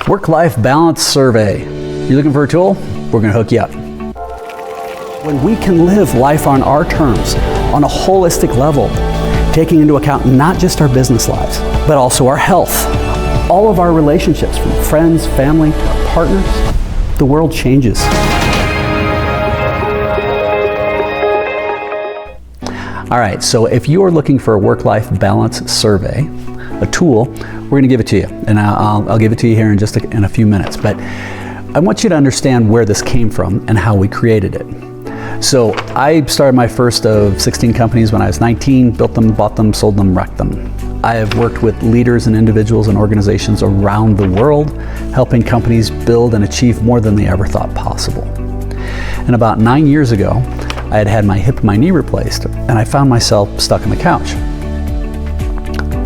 Work-life balance survey. You looking for a tool? We're going to hook you up. When we can live life on our terms, on a holistic level, taking into account not just our business lives, but also our health, all of our relationships, from friends, family, partners, the world changes. All right, so if you are looking for a work-life balance survey, a tool, we're going to give it to you, and I'll give it to you here in just in a few minutes. But I want you to understand where this came from and how we created it. So I started my first of 16 companies when I was 19, built them, bought them, sold them, wrecked them. I have worked with leaders and individuals and organizations around the world, helping companies build and achieve more than they ever thought possible. And about 9 years ago, I had had my hip and my knee replaced, and I found myself stuck on the couch.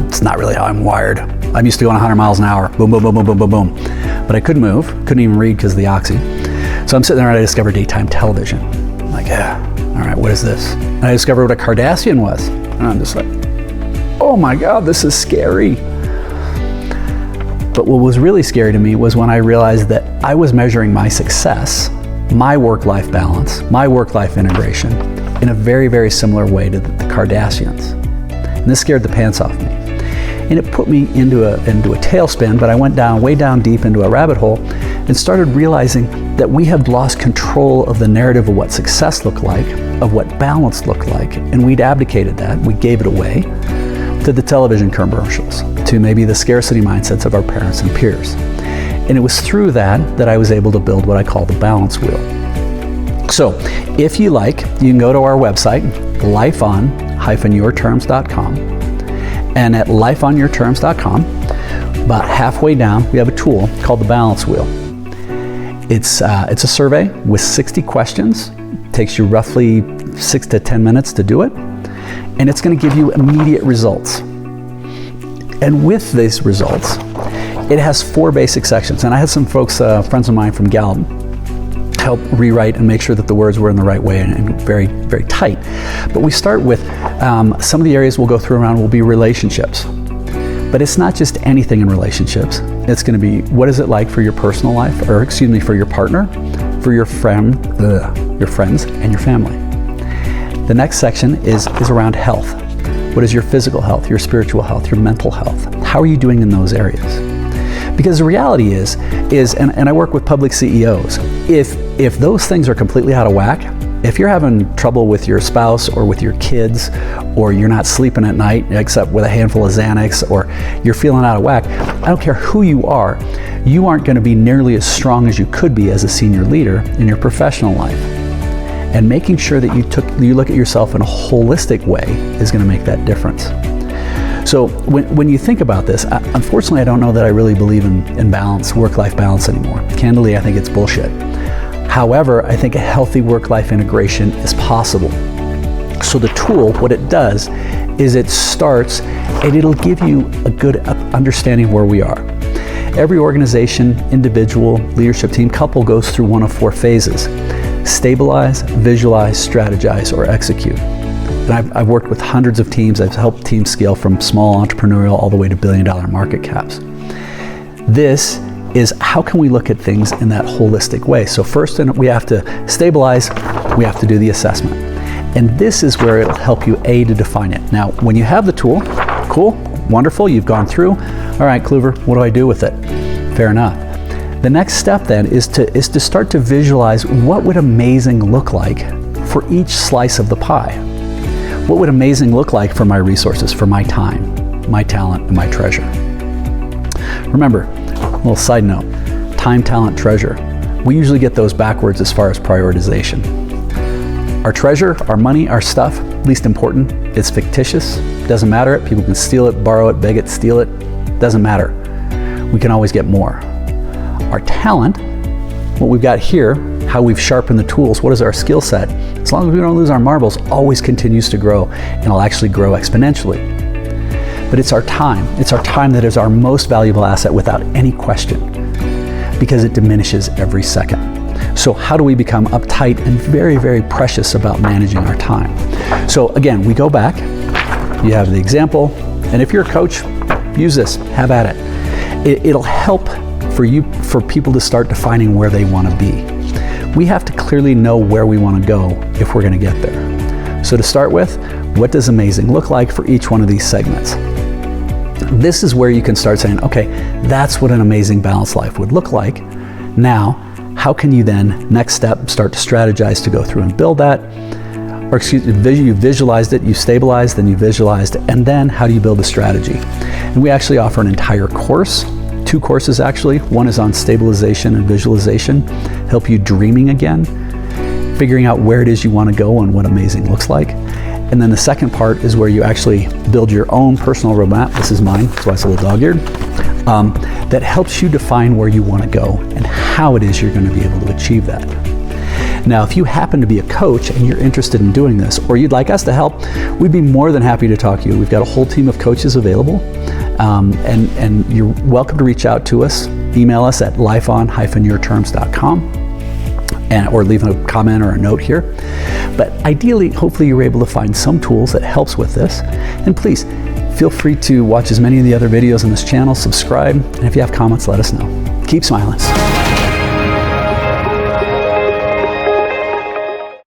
It's not really how I'm wired. I'm used to going 100 miles an hour, boom, boom, boom, boom, boom, boom, boom. But I couldn't move, couldn't even read because of the oxy. So I'm sitting there and I discovered daytime television. I'm like, yeah, all right, what is this? And I discovered what a Kardashian was. And I'm just like, oh my God, this is scary. But what was really scary to me was when I realized that I was measuring my success, my work-life balance, my work-life integration in a very, very similar way to the Kardashians. And this scared the pants off me. And it put me into a tailspin, but I went down, way down deep into a rabbit hole and started realizing that we had lost control of the narrative of what success looked like, of what balance looked like, and we'd abdicated that, we gave it away to the television commercials, to maybe the scarcity mindsets of our parents and peers. And it was through that I was able to build what I call the balance wheel. So if you like, you can go to our website, lifeon-yourterms.com. And at lifeonyourterms.com, about halfway down, we have a tool called the balance wheel. It's a survey with 60 questions. It takes you roughly 6 to 10 minutes to do it. And it's going to give you immediate results. And with these results, it has 4 basic sections. And I had some folks, friends of mine from Gallup, help rewrite and make sure that the words were in the right way and very, very tight. But we start with some of the areas we'll go through around will be relationships. But it's not just anything in relationships. It's going to be, what is it like for your personal life, or excuse me, for your partner, for your friends, and your family. The next section is around health. What is your physical health, your spiritual health, your mental health? How are you doing in those areas? Because the reality is, and I work with public CEOs, if those things are completely out of whack, if you're having trouble with your spouse or with your kids, or you're not sleeping at night except with a handful of Xanax, or you're feeling out of whack, I don't care who you aren't going to be nearly as strong as you could be as a senior leader in your professional life. And making sure that you look at yourself in a holistic way is going to make that difference. So when you think about this, unfortunately, I don't know that I really believe in balance, work-life balance anymore. Candidly, I think it's bullshit. However, I think a healthy work-life integration is possible. So the tool, what it does is it starts and it'll give you a good understanding of where we are. Every organization, individual, leadership team, couple goes through one of 4 phases: stabilize, visualize, strategize, or execute. And I've worked with hundreds of teams. I've helped teams scale from small entrepreneurial all the way to billion-dollar market caps. This is how can we look at things in that holistic way. So first, we have to stabilize, we have to do the assessment. And this is where it'll help you, to define it. Now, when you have the tool, cool, wonderful, you've gone through. All right, Kluver, what do I do with it? Fair enough. The next step then is to start to visualize what would amazing look like for each slice of the pie. What would amazing look like for my resources, for my time, my talent, and my treasure? Remember, a little side note, time, talent, treasure. We usually get those backwards as far as prioritization. Our treasure, our money, our stuff, least important, it's fictitious, doesn't matter. People can steal it, borrow it, beg it, steal it, doesn't matter. We can always get more. Our talent, what we've got here, how we've sharpened the tools, what is our skill set, as long as we don't lose our marbles, always continues to grow, and it'll actually grow exponentially. But it's our time that is our most valuable asset without any question, because it diminishes every second. So how do we become uptight and very, very precious about managing our time? So again, we go back, you have the example, and if you're a coach, use this, have at it. It'll help for people to start defining where they want to be. We have to clearly know where we want to go if we're going to get there. So to start with, what does amazing look like for each one of these segments? This is where you can start saying, okay, that's what an amazing balanced life would look like. Now, how can you then, next step, start to strategize to go through and build that? Or excuse me, you visualized it, you stabilized, then you visualized it, and then how do you build a strategy? And we actually offer an entire course, 2 courses actually. One is on stabilization and visualization, help you dreaming again, figuring out where it is you want to go and what amazing looks like. And then the second part is where you actually build your own personal roadmap. This is mine, that's why it's a little dog-eared. That helps you define where you want to go and how it is you're going to be able to achieve that. Now, if you happen to be a coach and you're interested in doing this, or you'd like us to help, we'd be more than happy to talk to you. We've got a whole team of coaches available, and you're welcome to reach out to us. Email us at lifeon-yourterms.com. or leave a comment or a note here. But ideally, hopefully you're able to find some tools that helps with this. And please, feel free to watch as many of the other videos on this channel, subscribe, and if you have comments, let us know. Keep smiling.